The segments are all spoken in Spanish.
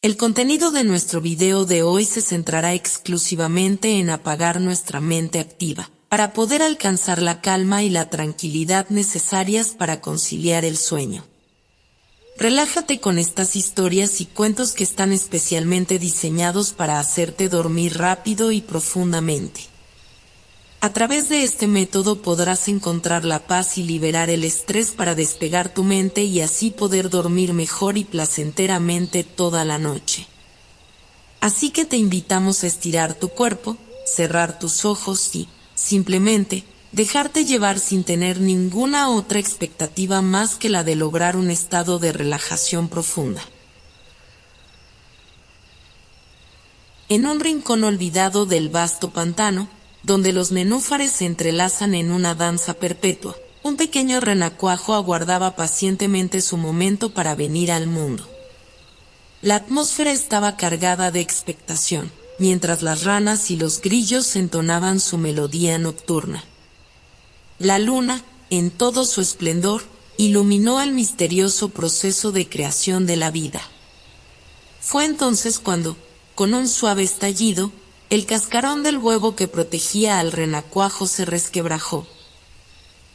El contenido de nuestro video de hoy se centrará exclusivamente en apagar nuestra mente activa, para poder alcanzar la calma y la tranquilidad necesarias para conciliar el sueño. Relájate con estas historias y cuentos que están especialmente diseñados para hacerte dormir rápido y profundamente. A través de este método podrás encontrar la paz y liberar el estrés para despegar tu mente y así poder dormir mejor y placenteramente toda la noche. Así que te invitamos a estirar tu cuerpo, cerrar tus ojos y, simplemente, dejarte llevar sin tener ninguna otra expectativa más que la de lograr un estado de relajación profunda. En un rincón olvidado del vasto pantano, donde los nenúfares se entrelazan en una danza perpetua, un pequeño renacuajo aguardaba pacientemente su momento para venir al mundo. La atmósfera estaba cargada de expectación, mientras las ranas y los grillos entonaban su melodía nocturna. La luna, en todo su esplendor, iluminó el misterioso proceso de creación de la vida. Fue entonces cuando, con un suave estallido, el cascarón del huevo que protegía al renacuajo se resquebrajó.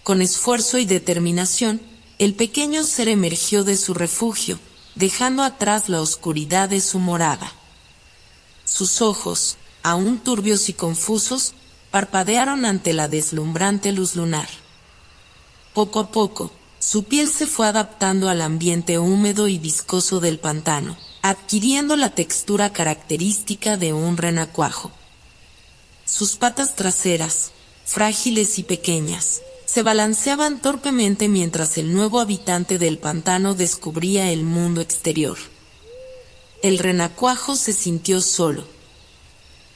Con esfuerzo y determinación, el pequeño ser emergió de su refugio, dejando atrás la oscuridad de su morada. Sus ojos, aún turbios y confusos, parpadearon ante la deslumbrante luz lunar. Poco a poco, su piel se fue adaptando al ambiente húmedo y viscoso del pantano, adquiriendo la textura característica de un renacuajo. Sus patas traseras, frágiles y pequeñas, se balanceaban torpemente mientras el nuevo habitante del pantano descubría el mundo exterior. El renacuajo se sintió solo.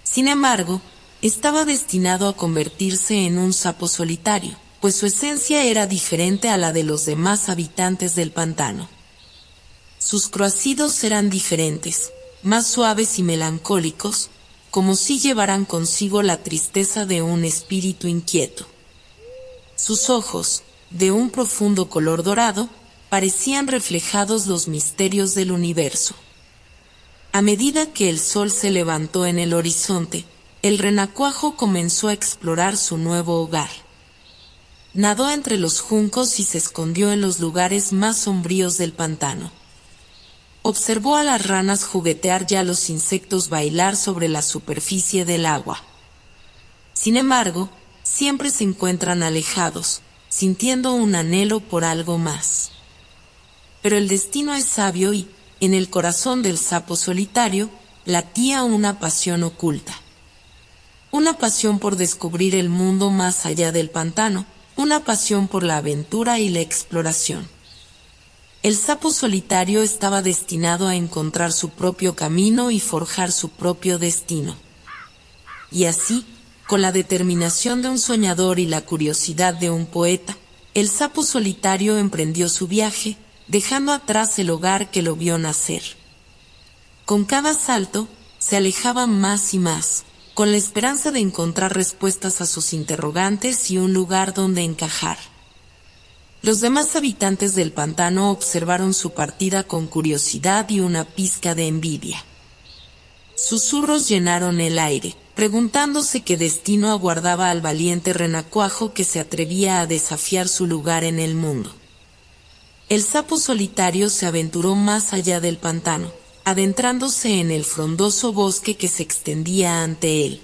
Sin embargo, estaba destinado a convertirse en un sapo solitario, pues su esencia era diferente a la de los demás habitantes del pantano. Sus croacidos eran diferentes, más suaves y melancólicos, como si llevaran consigo la tristeza de un espíritu inquieto. Sus ojos, de un profundo color dorado, parecían reflejados los misterios del universo. A medida que el sol se levantó en el horizonte, el renacuajo comenzó a explorar su nuevo hogar. Nadó entre los juncos y se escondió en los lugares más sombríos del pantano. Observó a las ranas juguetear y a los insectos bailar sobre la superficie del agua. Sin embargo, siempre se encuentran alejados, sintiendo un anhelo por algo más. Pero el destino es sabio y, en el corazón del sapo solitario, latía una pasión oculta. Una pasión por descubrir el mundo más allá del pantano, una pasión por la aventura y la exploración. El sapo solitario estaba destinado a encontrar su propio camino y forjar su propio destino. Y así, con la determinación de un soñador y la curiosidad de un poeta, el sapo solitario emprendió su viaje, dejando atrás el hogar que lo vio nacer. Con cada salto, se alejaba más y más, con la esperanza de encontrar respuestas a sus interrogantes y un lugar donde encajar. Los demás habitantes del pantano observaron su partida con curiosidad y una pizca de envidia. Susurros llenaron el aire, preguntándose qué destino aguardaba al valiente renacuajo que se atrevía a desafiar su lugar en el mundo. El sapo solitario se aventuró más allá del pantano, adentrándose en el frondoso bosque que se extendía ante él.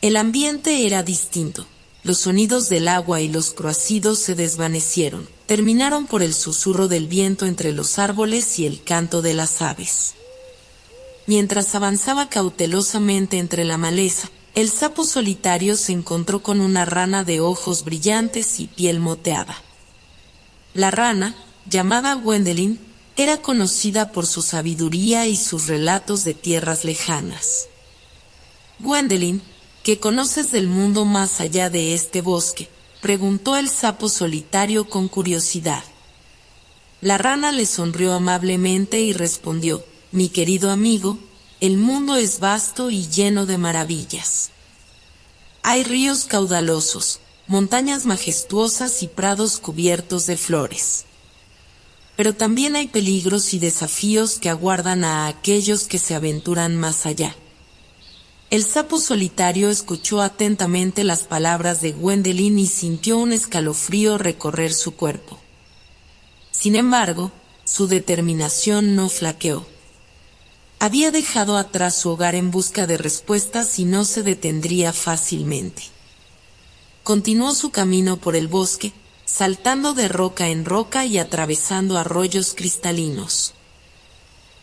El ambiente era distinto. Los sonidos del agua y los croacidos se desvanecieron, terminaron por el susurro del viento entre los árboles y el canto de las aves. Mientras avanzaba cautelosamente entre la maleza, el sapo solitario se encontró con una rana de ojos brillantes y piel moteada. La rana, llamada Gwendoline, era conocida por su sabiduría y sus relatos de tierras lejanas. Gwendoline, ¿qué conoces del mundo más allá de este bosque?, preguntó el sapo solitario con curiosidad. La rana le sonrió amablemente y respondió: mi querido amigo, el mundo es vasto y lleno de maravillas. Hay ríos caudalosos, montañas majestuosas y prados cubiertos de flores. pero también hay peligros y desafíos que aguardan a aquellos que se aventuran más allá. El sapo solitario escuchó atentamente las palabras de Gwendolen y sintió un escalofrío recorrer su cuerpo. Sin embargo, su determinación no flaqueó. Había dejado atrás su hogar en busca de respuestas y no se detendría fácilmente. Continuó su camino por el bosque, saltando de roca en roca y atravesando arroyos cristalinos.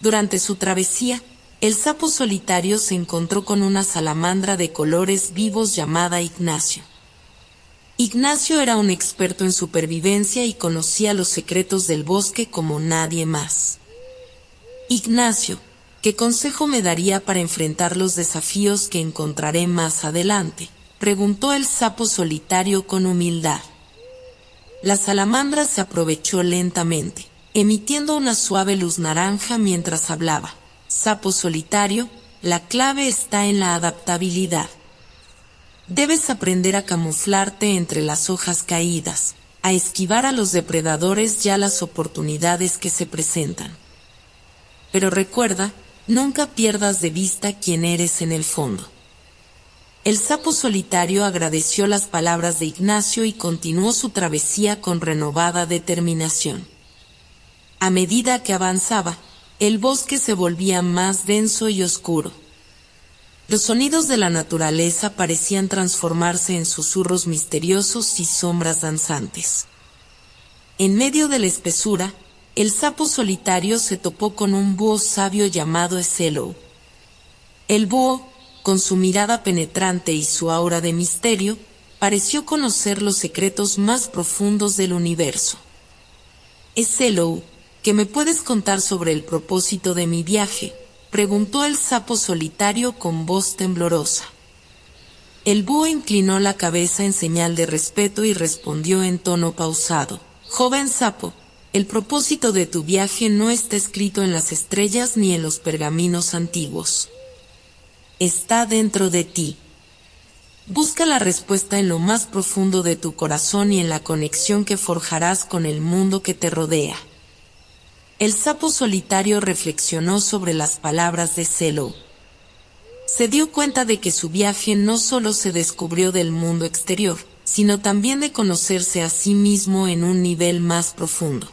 Durante su travesía, el sapo solitario se encontró con una salamandra de colores vivos llamada Ignacio. Ignacio era un experto en supervivencia y conocía los secretos del bosque como nadie más. Ignacio, ¿qué consejo me daría para enfrentar los desafíos que encontraré más adelante?, preguntó el sapo solitario con humildad. La salamandra se aprovechó lentamente, emitiendo una suave luz naranja mientras hablaba. Sapo solitario, la clave está en la adaptabilidad. Debes aprender a camuflarte entre las hojas caídas, a esquivar a los depredadores y a las oportunidades que se presentan. Pero recuerda, nunca pierdas de vista quién eres en el fondo. El sapo solitario agradeció las palabras de Ignacio y continuó su travesía con renovada determinación. A medida que avanzaba, el bosque se volvía más denso y oscuro. Los sonidos de la naturaleza parecían transformarse en susurros misteriosos y sombras danzantes. En medio de la espesura, el sapo solitario se topó con un búho sabio llamado Eselou. El búho, con su mirada penetrante y su aura de misterio, pareció conocer los secretos más profundos del universo. Eselou, ¿qué me puedes contar sobre el propósito de mi viaje?, preguntó el sapo solitario con voz temblorosa. El búho inclinó la cabeza en señal de respeto y respondió en tono pausado: joven sapo, el propósito de tu viaje no está escrito en las estrellas ni en los pergaminos antiguos. Está dentro de ti. Busca la respuesta en lo más profundo de tu corazón y en la conexión que forjarás con el mundo que te rodea. El sapo solitario reflexionó sobre las palabras de Eselou. Se dio cuenta de que su viaje no solo se descubrió del mundo exterior, sino también de conocerse a sí mismo en un nivel más profundo.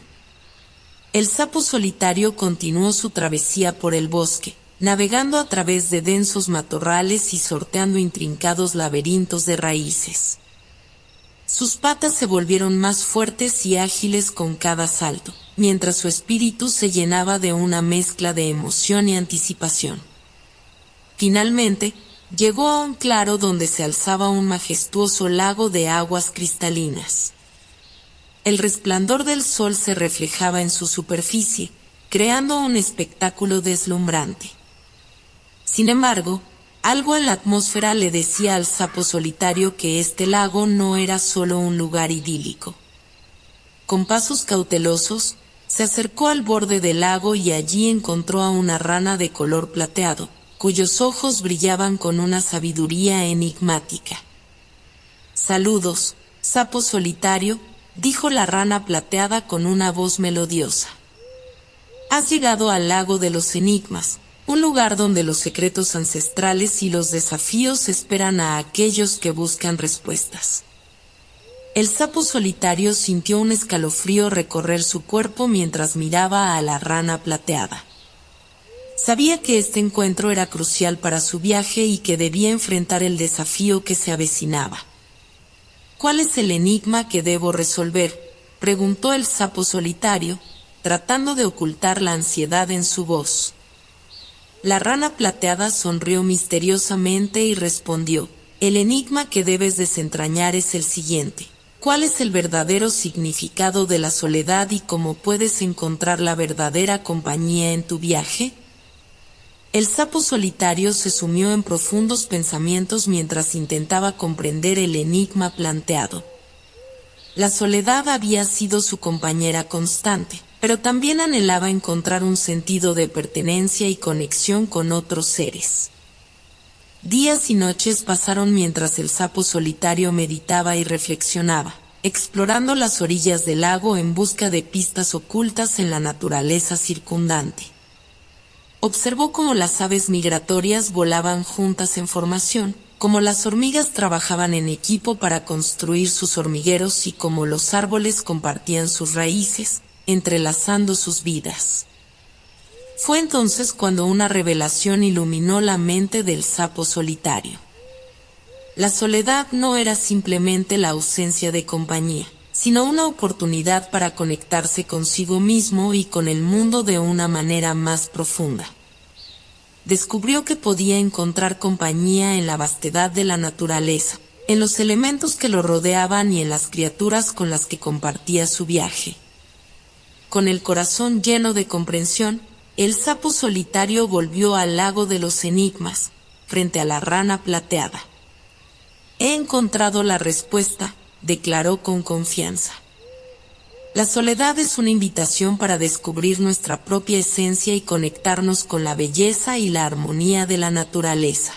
El sapo solitario continuó su travesía por el bosque, navegando a través de densos matorrales y sorteando intrincados laberintos de raíces. Sus patas se volvieron más fuertes y ágiles con cada salto, mientras su espíritu se llenaba de una mezcla de emoción y anticipación. Finalmente, llegó a un claro donde se alzaba un majestuoso lago de aguas cristalinas. El resplandor del sol se reflejaba en su superficie, creando un espectáculo deslumbrante. Sin embargo, algo en la atmósfera le decía al sapo solitario que este lago no era solo un lugar idílico. Con pasos cautelosos, se acercó al borde del lago y allí encontró a una rana de color plateado, cuyos ojos brillaban con una sabiduría enigmática. «Saludos, sapo solitario», dijo la rana plateada con una voz melodiosa. «Has llegado al lago de los enigmas, un lugar donde los secretos ancestrales y los desafíos esperan a aquellos que buscan respuestas». El sapo solitario sintió un escalofrío recorrer su cuerpo mientras miraba a la rana plateada. Sabía que este encuentro era crucial para su viaje y que debía enfrentar el desafío que se avecinaba. «¿Cuál es el enigma que debo resolver?», preguntó el sapo solitario, tratando de ocultar la ansiedad en su voz. La rana plateada sonrió misteriosamente y respondió: «El enigma que debes desentrañar es el siguiente. ¿Cuál es el verdadero significado de la soledad y cómo puedes encontrar la verdadera compañía en tu viaje?». El sapo solitario se sumió en profundos pensamientos mientras intentaba comprender el enigma planteado. La soledad había sido su compañera constante, pero también anhelaba encontrar un sentido de pertenencia y conexión con otros seres. Días y noches pasaron mientras el sapo solitario meditaba y reflexionaba, explorando las orillas del lago en busca de pistas ocultas en la naturaleza circundante. Observó cómo las aves migratorias volaban juntas en formación, cómo las hormigas trabajaban en equipo para construir sus hormigueros y cómo los árboles compartían sus raíces, entrelazando sus vidas. Fue entonces cuando una revelación iluminó la mente del sapo solitario. La soledad no era simplemente la ausencia de compañía, sino una oportunidad para conectarse consigo mismo y con el mundo de una manera más profunda. Descubrió que podía encontrar compañía en la vastedad de la naturaleza, en los elementos que lo rodeaban y en las criaturas con las que compartía su viaje. Con el corazón lleno de comprensión, el sapo solitario volvió al lago de los enigmas, frente a la rana plateada. «He encontrado la respuesta», declaró con confianza. La soledad es una invitación para descubrir nuestra propia esencia y conectarnos con la belleza y la armonía de la naturaleza.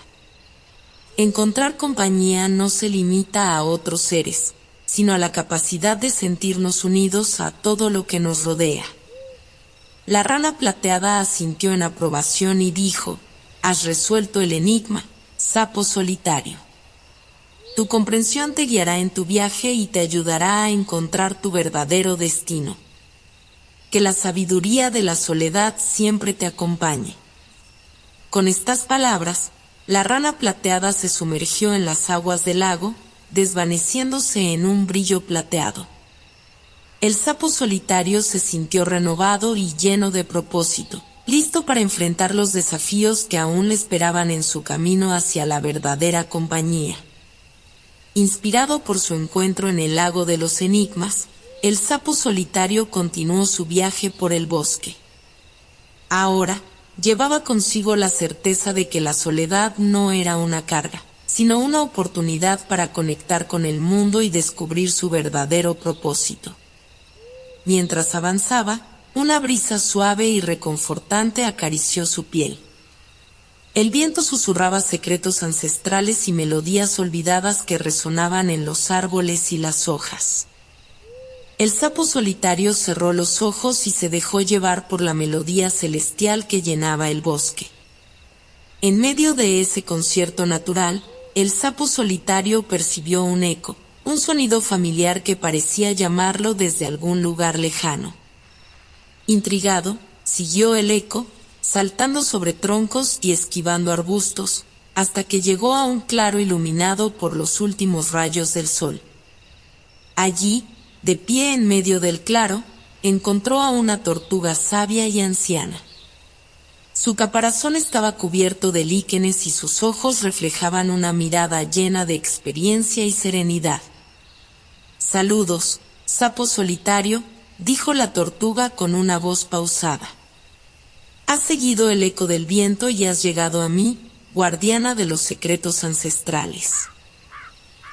Encontrar compañía no se limita a otros seres, sino a la capacidad de sentirnos unidos a todo lo que nos rodea. La rana plateada asintió en aprobación y dijo: «Has resuelto el enigma, sapo solitario. Tu comprensión te guiará en tu viaje y te ayudará a encontrar tu verdadero destino. Que la sabiduría de la soledad siempre te acompañe». Con estas palabras, la rana plateada se sumergió en las aguas del lago, desvaneciéndose en un brillo plateado. El sapo solitario se sintió renovado y lleno de propósito, listo para enfrentar los desafíos que aún le esperaban en su camino hacia la verdadera compañía. Inspirado por su encuentro en el lago de los enigmas, el sapo solitario continuó su viaje por el bosque. Ahora, llevaba consigo la certeza de que la soledad no era una carga, sino una oportunidad para conectar con el mundo y descubrir su verdadero propósito. Mientras avanzaba, una brisa suave y reconfortante acarició su piel. El viento susurraba secretos ancestrales y melodías olvidadas que resonaban en los árboles y las hojas. El sapo solitario cerró los ojos y se dejó llevar por la melodía celestial que llenaba el bosque. En medio de ese concierto natural, el sapo solitario percibió un eco, un sonido familiar que parecía llamarlo desde algún lugar lejano. Intrigado, siguió el eco, saltando sobre troncos y esquivando arbustos, hasta que llegó a un claro iluminado por los últimos rayos del sol. Allí, de pie en medio del claro, encontró a una tortuga sabia y anciana. Su caparazón estaba cubierto de líquenes y sus ojos reflejaban una mirada llena de experiencia y serenidad. «Saludos, sapo solitario», dijo la tortuga con una voz pausada. «Has seguido el eco del viento y has llegado a mí, guardiana de los secretos ancestrales».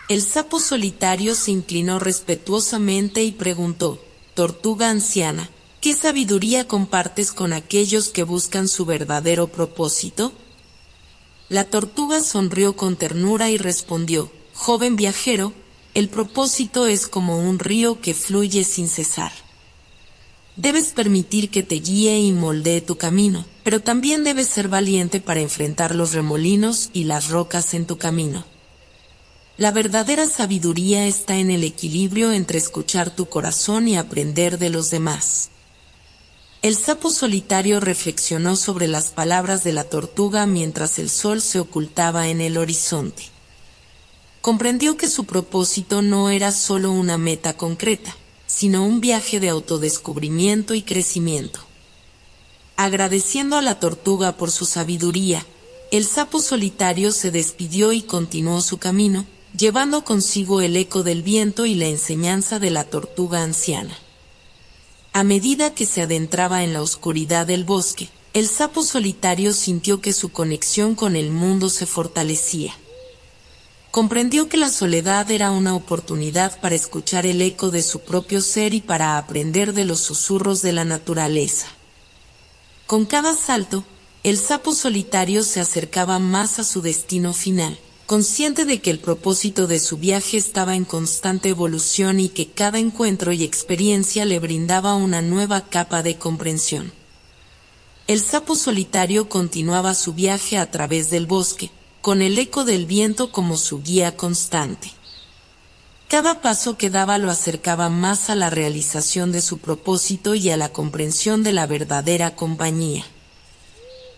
El sapo solitario se inclinó respetuosamente y preguntó: «Tortuga anciana, ¿qué sabiduría compartes con aquellos que buscan su verdadero propósito?». La tortuga sonrió con ternura y respondió: «Joven viajero, el propósito es como un río que fluye sin cesar. Debes permitir que te guíe y moldee tu camino, pero también debes ser valiente para enfrentar los remolinos y las rocas en tu camino. La verdadera sabiduría está en el equilibrio entre escuchar tu corazón y aprender de los demás». El sapo solitario reflexionó sobre las palabras de la tortuga mientras el sol se ocultaba en el horizonte. Comprendió que su propósito no era solo una meta concreta, sino un viaje de autodescubrimiento y crecimiento. Agradeciendo a la tortuga por su sabiduría, el sapo solitario se despidió y continuó su camino, llevando consigo el eco del viento y la enseñanza de la tortuga anciana. A medida que se adentraba en la oscuridad del bosque, el sapo solitario sintió que su conexión con el mundo se fortalecía. Comprendió que la soledad era una oportunidad para escuchar el eco de su propio ser y para aprender de los susurros de la naturaleza. Con cada salto, el sapo solitario se acercaba más a su destino final, consciente de que el propósito de su viaje estaba en constante evolución y que cada encuentro y experiencia le brindaba una nueva capa de comprensión. El sapo solitario continuaba su viaje a través del bosque, con el eco del viento como su guía constante. Cada paso que daba lo acercaba más a la realización de su propósito y a la comprensión de la verdadera compañía.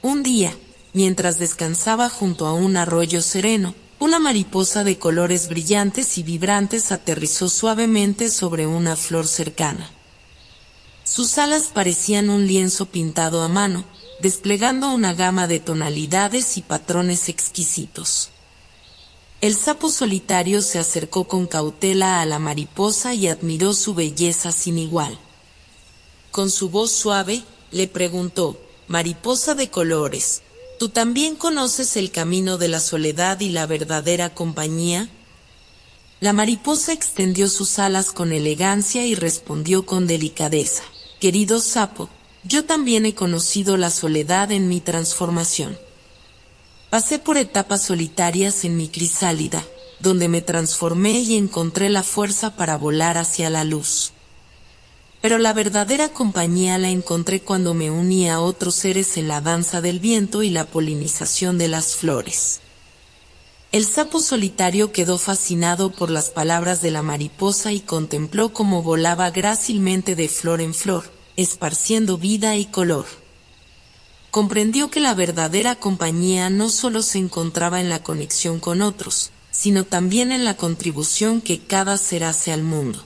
Un día, mientras descansaba junto a un arroyo sereno, una mariposa de colores brillantes y vibrantes aterrizó suavemente sobre una flor cercana. Sus alas parecían un lienzo pintado a mano, desplegando una gama de tonalidades y patrones exquisitos. El sapo solitario se acercó con cautela a la mariposa y admiró su belleza sin igual. Con su voz suave, le preguntó: «Mariposa de colores, ¿tú también conoces el camino de la soledad y la verdadera compañía?». La mariposa extendió sus alas con elegancia y respondió con delicadeza: «Querido sapo, yo también he conocido la soledad en mi transformación. Pasé por etapas solitarias en mi crisálida, donde me transformé y encontré la fuerza para volar hacia la luz. Pero la verdadera compañía la encontré cuando me uní a otros seres en la danza del viento y la polinización de las flores». El sapo solitario quedó fascinado por las palabras de la mariposa y contempló cómo volaba grácilmente de flor en flor, esparciendo vida y color. Comprendió que la verdadera compañía no solo se encontraba en la conexión con otros, sino también en la contribución que cada ser hace al mundo.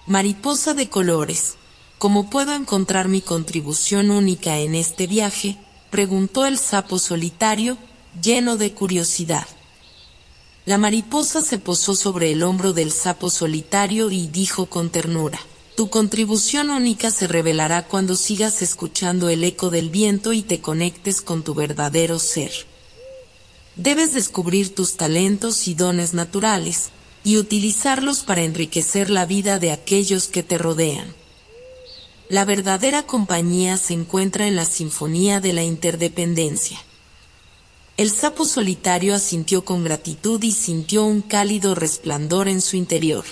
«Mariposa de colores, ¿cómo puedo encontrar mi contribución única en este viaje?», preguntó el sapo solitario, lleno de curiosidad. La mariposa se posó sobre el hombro del sapo solitario y dijo con ternura: «Tu contribución única se revelará cuando sigas escuchando el eco del viento y te conectes con tu verdadero ser. Debes descubrir tus talentos y dones naturales, y utilizarlos para enriquecer la vida de aquellos que te rodean. La verdadera compañía se encuentra en la sinfonía de la interdependencia». El sapo solitario asintió con gratitud y sintió un cálido resplandor en su interior.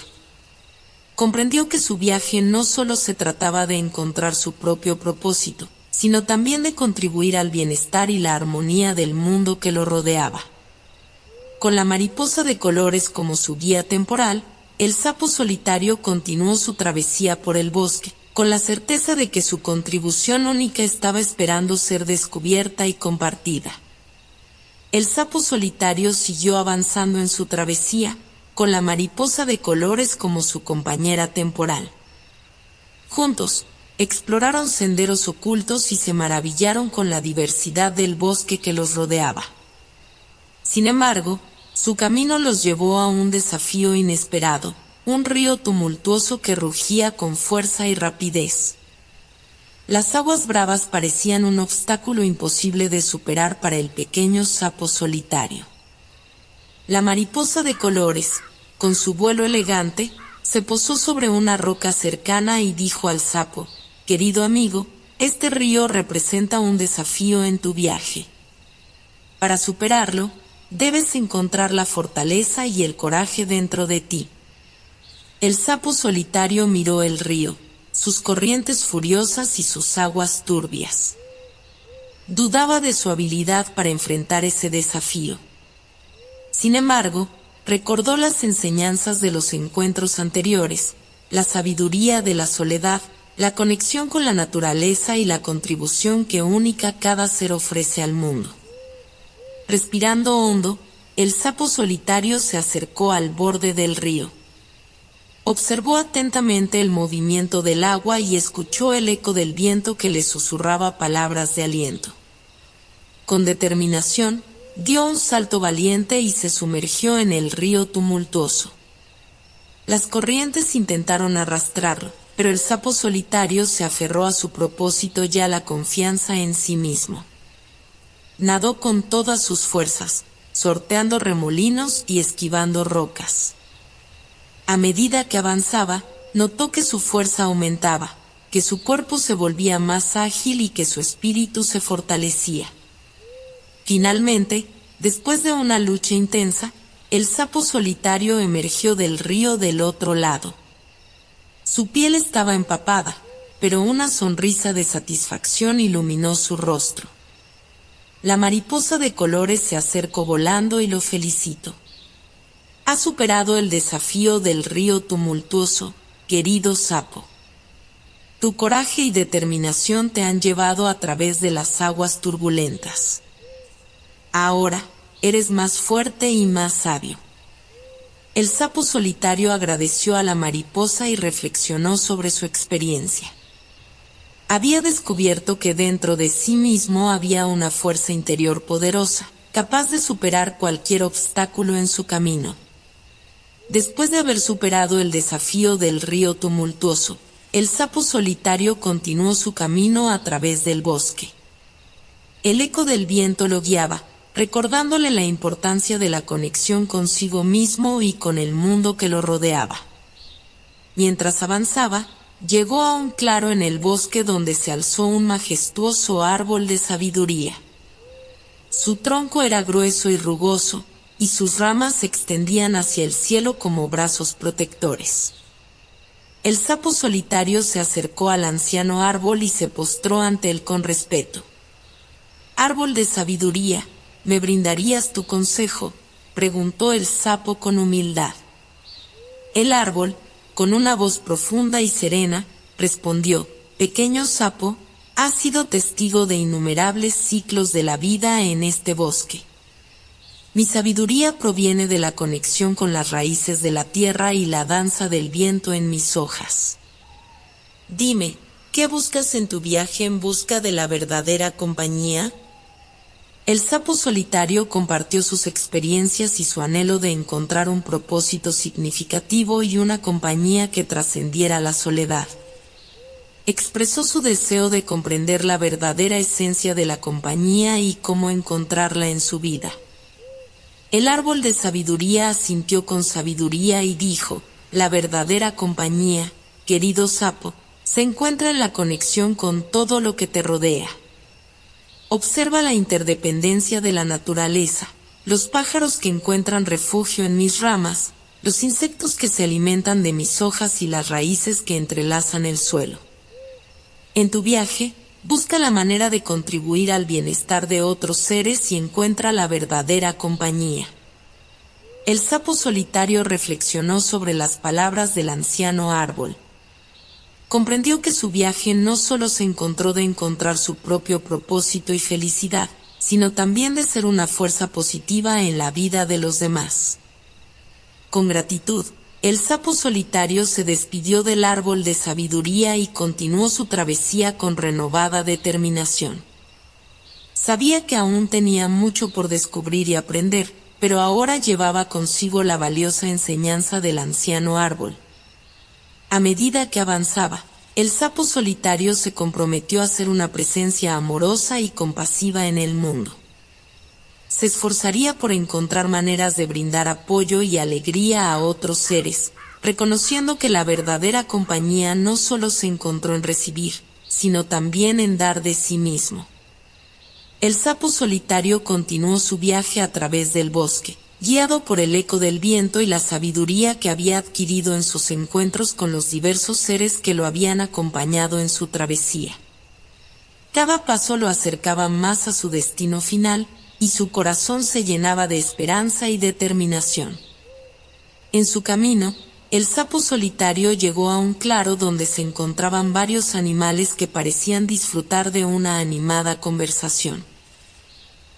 Comprendió que su viaje no solo se trataba de encontrar su propio propósito, sino también de contribuir al bienestar y la armonía del mundo que lo rodeaba. Con la mariposa de colores como su guía temporal, el sapo solitario continuó su travesía por el bosque, con la certeza de que su contribución única estaba esperando ser descubierta y compartida. El sapo solitario siguió avanzando en su travesía, con la mariposa de colores como su compañera temporal. Juntos, exploraron senderos ocultos y se maravillaron con la diversidad del bosque que los rodeaba. Sin embargo, su camino los llevó a un desafío inesperado, un río tumultuoso que rugía con fuerza y rapidez. Las aguas bravas parecían un obstáculo imposible de superar para el pequeño sapo solitario. La mariposa de colores, con su vuelo elegante, se posó sobre una roca cercana y dijo al sapo: «Querido amigo, este río representa un desafío en tu viaje. Para superarlo, debes encontrar la fortaleza y el coraje dentro de ti». El sapo solitario miró el río, sus corrientes furiosas y sus aguas turbias. Dudaba de su habilidad para enfrentar ese desafío. Sin embargo, recordó las enseñanzas de los encuentros anteriores, la sabiduría de la soledad, la conexión con la naturaleza y la contribución que única cada ser ofrece al mundo. Respirando hondo, el sapo solitario se acercó al borde del río. Observó atentamente el movimiento del agua y escuchó el eco del viento que le susurraba palabras de aliento. Con determinación, dio un salto valiente y se sumergió en el río tumultuoso. Las corrientes intentaron arrastrarlo, pero el sapo solitario se aferró a su propósito y a la confianza en sí mismo. Nadó con todas sus fuerzas, sorteando remolinos y esquivando rocas. A medida que avanzaba, notó que su fuerza aumentaba, que su cuerpo se volvía más ágil y que su espíritu se fortalecía. Finalmente, Después de una lucha intensa, el sapo solitario emergió del río del otro lado. Su piel estaba empapada, pero una sonrisa de satisfacción iluminó su rostro. La mariposa de colores se acercó volando y lo felicitó. Has superado el desafío del río tumultuoso, querido sapo. Tu coraje y determinación te han llevado a través de las aguas turbulentas. Ahora, eres más fuerte y más sabio. El sapo solitario agradeció a la mariposa y reflexionó sobre su experiencia. Había descubierto que dentro de sí mismo había una fuerza interior poderosa, capaz de superar cualquier obstáculo en su camino. Después de haber superado el desafío del río tumultuoso, el sapo solitario continuó su camino a través del bosque. El eco del viento lo guiaba, recordándole la importancia de la conexión consigo mismo y con el mundo que lo rodeaba. Mientras avanzaba, llegó a un claro en el bosque donde se alzó un majestuoso árbol de sabiduría. Su tronco era grueso y rugoso, y sus ramas se extendían hacia el cielo como brazos protectores. El sapo solitario se acercó al anciano árbol y se postró ante él con respeto. «Árbol de sabiduría, ¿me brindarías tu consejo?», preguntó el sapo con humildad. El árbol, con una voz profunda y serena, respondió: «Pequeño sapo, has sido testigo de innumerables ciclos de la vida en este bosque. Mi sabiduría proviene de la conexión con las raíces de la tierra y la danza del viento en mis hojas. Dime, ¿qué buscas en tu viaje en busca de la verdadera compañía?». El sapo solitario compartió sus experiencias y su anhelo de encontrar un propósito significativo y una compañía que trascendiera la soledad. Expresó su deseo de comprender la verdadera esencia de la compañía y cómo encontrarla en su vida. El árbol de sabiduría asintió con sabiduría y dijo: «La verdadera compañía, querido sapo, se encuentra en la conexión con todo lo que te rodea. Observa la interdependencia de la naturaleza, los pájaros que encuentran refugio en mis ramas, los insectos que se alimentan de mis hojas y las raíces que entrelazan el suelo. En tu viaje, busca la manera de contribuir al bienestar de otros seres y encuentra la verdadera compañía». El sapo solitario reflexionó sobre las palabras del anciano árbol. Comprendió que su viaje no solo se encontró de encontrar su propio propósito y felicidad, sino también de ser una fuerza positiva en la vida de los demás. Con gratitud, el sapo solitario se despidió del árbol de sabiduría y continuó su travesía con renovada determinación. Sabía que aún tenía mucho por descubrir y aprender, pero ahora llevaba consigo la valiosa enseñanza del anciano árbol. A medida que avanzaba, el sapo solitario se comprometió a ser una presencia amorosa y compasiva en el mundo. Se esforzaría por encontrar maneras de brindar apoyo y alegría a otros seres, reconociendo que la verdadera compañía no solo se encontró en recibir, sino también en dar de sí mismo. El sapo solitario continuó su viaje a través del bosque, guiado por el eco del viento y la sabiduría que había adquirido en sus encuentros con los diversos seres que lo habían acompañado en su travesía. Cada paso lo acercaba más a su destino final, y su corazón se llenaba de esperanza y determinación. En su camino, el sapo solitario llegó a un claro donde se encontraban varios animales que parecían disfrutar de una animada conversación.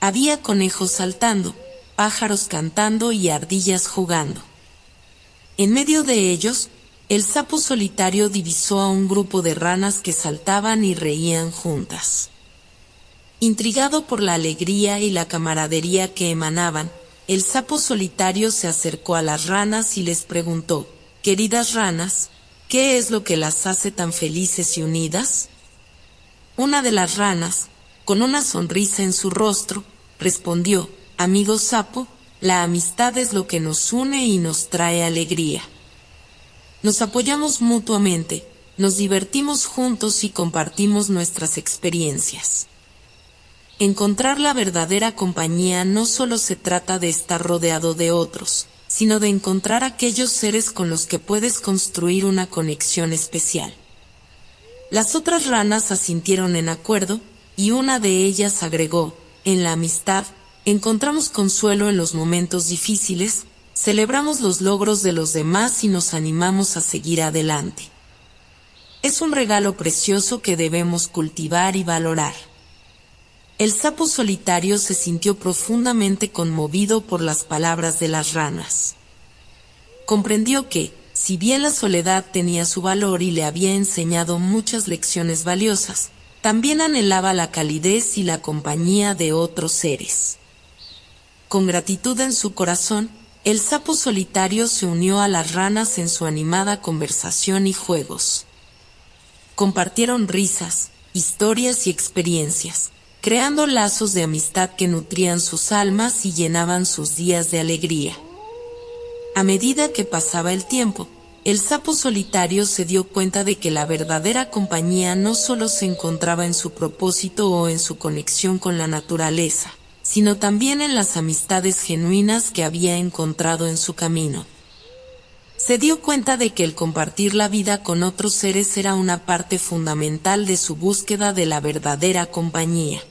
Había conejos saltando, pájaros cantando y ardillas jugando. En medio de ellos, el sapo solitario divisó a un grupo de ranas que saltaban y reían juntas. Intrigado por la alegría y la camaradería que emanaban, el sapo solitario se acercó a las ranas y les preguntó: «Queridas ranas, ¿qué es lo que las hace tan felices y unidas?». Una de las ranas, con una sonrisa en su rostro, respondió: «Amigo sapo, la amistad es lo que nos une y nos trae alegría. Nos apoyamos mutuamente, nos divertimos juntos y compartimos nuestras experiencias». Encontrar la verdadera compañía no solo se trata de estar rodeado de otros, sino de encontrar aquellos seres con los que puedes construir una conexión especial. Las otras ranas asintieron en acuerdo, y una de ellas agregó: en la amistad, encontramos consuelo en los momentos difíciles, celebramos los logros de los demás y nos animamos a seguir adelante. Es un regalo precioso que debemos cultivar y valorar. El sapo solitario se sintió profundamente conmovido por las palabras de las ranas. Comprendió que, si bien la soledad tenía su valor y le había enseñado muchas lecciones valiosas, también anhelaba la calidez y la compañía de otros seres. Con gratitud en su corazón, el sapo solitario se unió a las ranas en su animada conversación y juegos. Compartieron risas, historias y experiencias, creando lazos de amistad que nutrían sus almas y llenaban sus días de alegría. A medida que pasaba el tiempo, el sapo solitario se dio cuenta de que la verdadera compañía no solo se encontraba en su propósito o en su conexión con la naturaleza, sino también en las amistades genuinas que había encontrado en su camino. Se dio cuenta de que el compartir la vida con otros seres era una parte fundamental de su búsqueda de la verdadera compañía.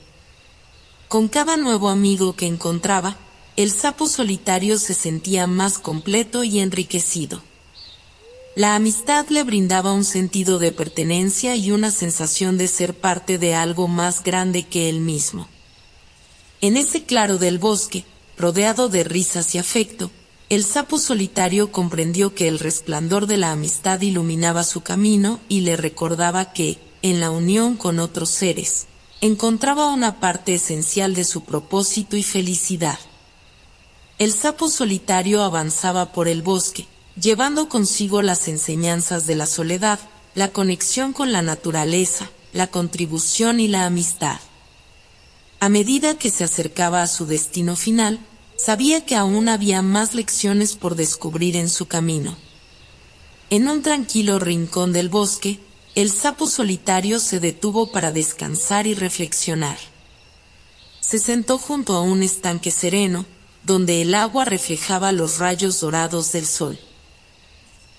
Con cada nuevo amigo que encontraba, el sapo solitario se sentía más completo y enriquecido. La amistad le brindaba un sentido de pertenencia y una sensación de ser parte de algo más grande que él mismo. En ese claro del bosque, rodeado de risas y afecto, el sapo solitario comprendió que el resplandor de la amistad iluminaba su camino y le recordaba que, en la unión con otros seres, encontraba una parte esencial de su propósito y felicidad. El sapo solitario avanzaba por el bosque, llevando consigo las enseñanzas de la soledad, la conexión con la naturaleza, la contribución y la amistad. A medida que se acercaba a su destino final, sabía que aún había más lecciones por descubrir en su camino. En un tranquilo rincón del bosque, el sapo solitario se detuvo para descansar y reflexionar. Se sentó junto a un estanque sereno, donde el agua reflejaba los rayos dorados del sol.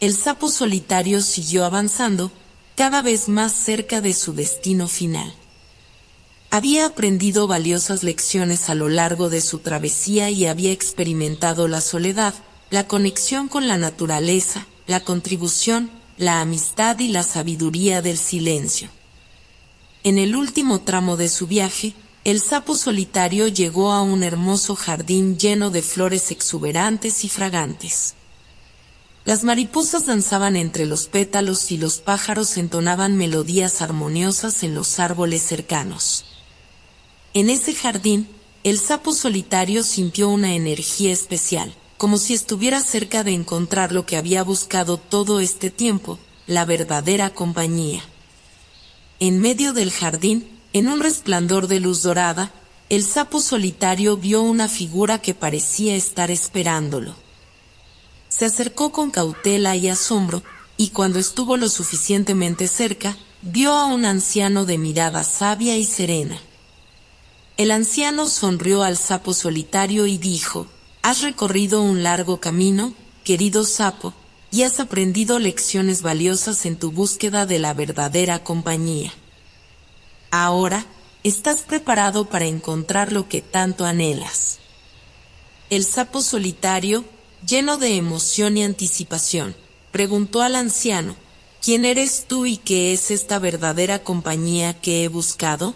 El sapo solitario siguió avanzando, cada vez más cerca de su destino final. Había aprendido valiosas lecciones a lo largo de su travesía y había experimentado la soledad, la conexión con la naturaleza, la contribución, la amistad y la sabiduría del silencio. En el último tramo de su viaje, el sapo solitario llegó a un hermoso jardín lleno de flores exuberantes y fragantes. Las mariposas danzaban entre los pétalos y los pájaros entonaban melodías armoniosas en los árboles cercanos. En ese jardín, el sapo solitario sintió una energía especial, como si estuviera cerca de encontrar lo que había buscado todo este tiempo, la verdadera compañía. En medio del jardín, en un resplandor de luz dorada, el sapo solitario vio una figura que parecía estar esperándolo. Se acercó con cautela y asombro, y cuando estuvo lo suficientemente cerca, vio a un anciano de mirada sabia y serena. El anciano sonrió al sapo solitario y dijo: «Has recorrido un largo camino, querido sapo, y has aprendido lecciones valiosas en tu búsqueda de la verdadera compañía. Ahora, estás preparado para encontrar lo que tanto anhelas». El sapo solitario, lleno de emoción y anticipación, preguntó al anciano: «¿Quién eres tú y qué es esta verdadera compañía que he buscado?».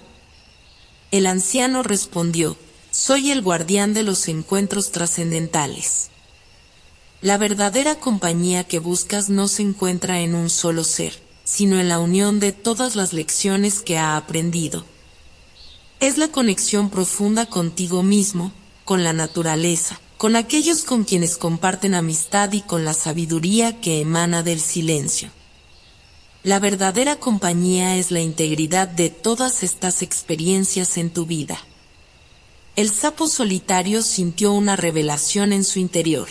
El anciano respondió: «Soy el guardián de los encuentros trascendentales. La verdadera compañía que buscas no se encuentra en un solo ser, sino en la unión de todas las lecciones que ha aprendido. Es la conexión profunda contigo mismo, con la naturaleza, con aquellos con quienes comparten amistad y con la sabiduría que emana del silencio. La verdadera compañía es la integridad de todas estas experiencias en tu vida». El sapo solitario sintió una revelación en su interior.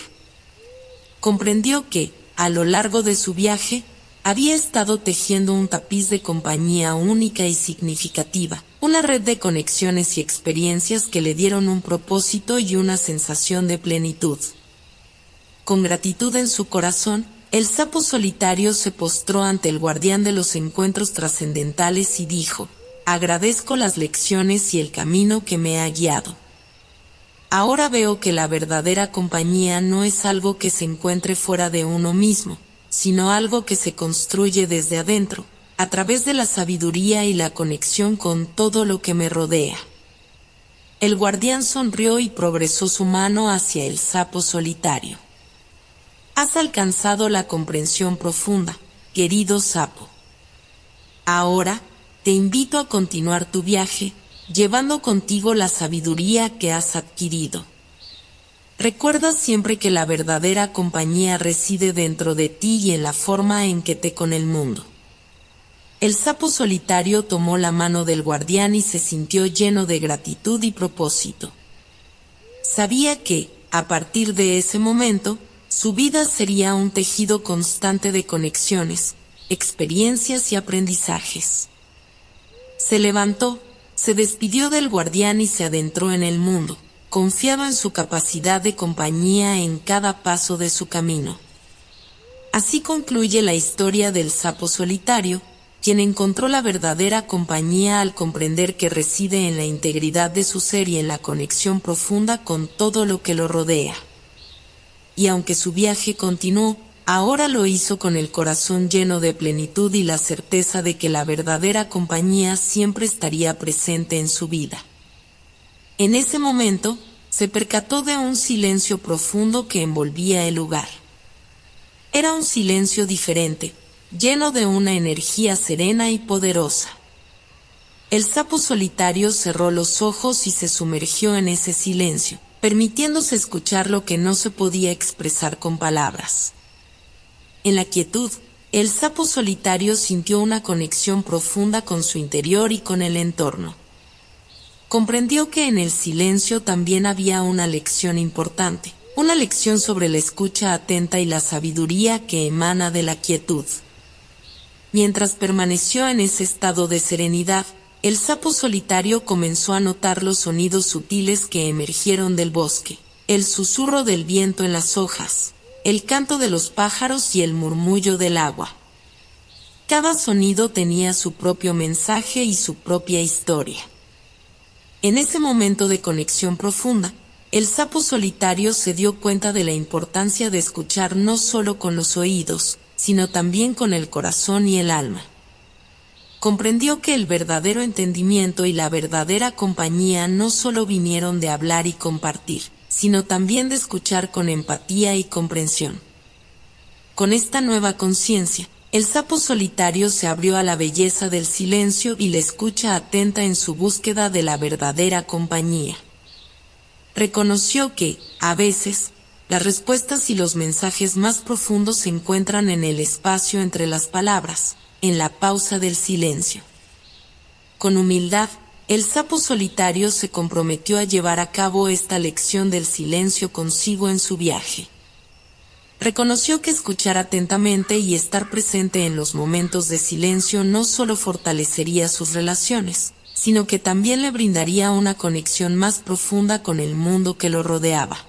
Comprendió que, a lo largo de su viaje, había estado tejiendo un tapiz de compañía única y significativa, una red de conexiones y experiencias que le dieron un propósito y una sensación de plenitud. Con gratitud en su corazón, el sapo solitario se postró ante el guardián de los encuentros trascendentales y dijo: agradezco las lecciones y el camino que me ha guiado. Ahora veo que la verdadera compañía no es algo que se encuentre fuera de uno mismo, sino algo que se construye desde adentro, a través de la sabiduría y la conexión con todo lo que me rodea. El guardián sonrió y progresó su mano hacia el sapo solitario. Has alcanzado la comprensión profunda, querido sapo. Ahora, te invito a continuar tu viaje, llevando contigo la sabiduría que has adquirido. Recuerda siempre que la verdadera compañía reside dentro de ti y en la forma en que te con el mundo. El sapo solitario tomó la mano del guardián y se sintió lleno de gratitud y propósito. Sabía que, a partir de ese momento, su vida sería un tejido constante de conexiones, experiencias y aprendizajes. Se levantó, se despidió del guardián y se adentró en el mundo, confiado en su capacidad de compañía en cada paso de su camino. Así concluye la historia del sapo solitario, quien encontró la verdadera compañía al comprender que reside en la integridad de su ser y en la conexión profunda con todo lo que lo rodea. Y aunque su viaje continuó, ahora lo hizo con el corazón lleno de plenitud y la certeza de que la verdadera compañía siempre estaría presente en su vida. En ese momento, se percató de un silencio profundo que envolvía el lugar. Era un silencio diferente, lleno de una energía serena y poderosa. El sapo solitario cerró los ojos y se sumergió en ese silencio, permitiéndose escuchar lo que no se podía expresar con palabras. En la quietud, el sapo solitario sintió una conexión profunda con su interior y con el entorno. Comprendió que en el silencio también había una lección importante, una lección sobre la escucha atenta y la sabiduría que emana de la quietud. Mientras permaneció en ese estado de serenidad, el sapo solitario comenzó a notar los sonidos sutiles que emergieron del bosque, el susurro del viento en las hojas, el canto de los pájaros y el murmullo del agua. Cada sonido tenía su propio mensaje y su propia historia. En ese momento de conexión profunda, el sapo solitario se dio cuenta de la importancia de escuchar no solo con los oídos, sino también con el corazón y el alma. Comprendió que el verdadero entendimiento y la verdadera compañía no solo vinieron de hablar y compartir, sino también de escuchar con empatía y comprensión. Con esta nueva conciencia, el sapo solitario se abrió a la belleza del silencio y la escucha atenta en su búsqueda de la verdadera compañía. Reconoció que, a veces, las respuestas y los mensajes más profundos se encuentran en el espacio entre las palabras, en la pausa del silencio. Con humildad, el sapo solitario se comprometió a llevar a cabo esta lección del silencio consigo en su viaje. Reconoció que escuchar atentamente y estar presente en los momentos de silencio no solo fortalecería sus relaciones, sino que también le brindaría una conexión más profunda con el mundo que lo rodeaba.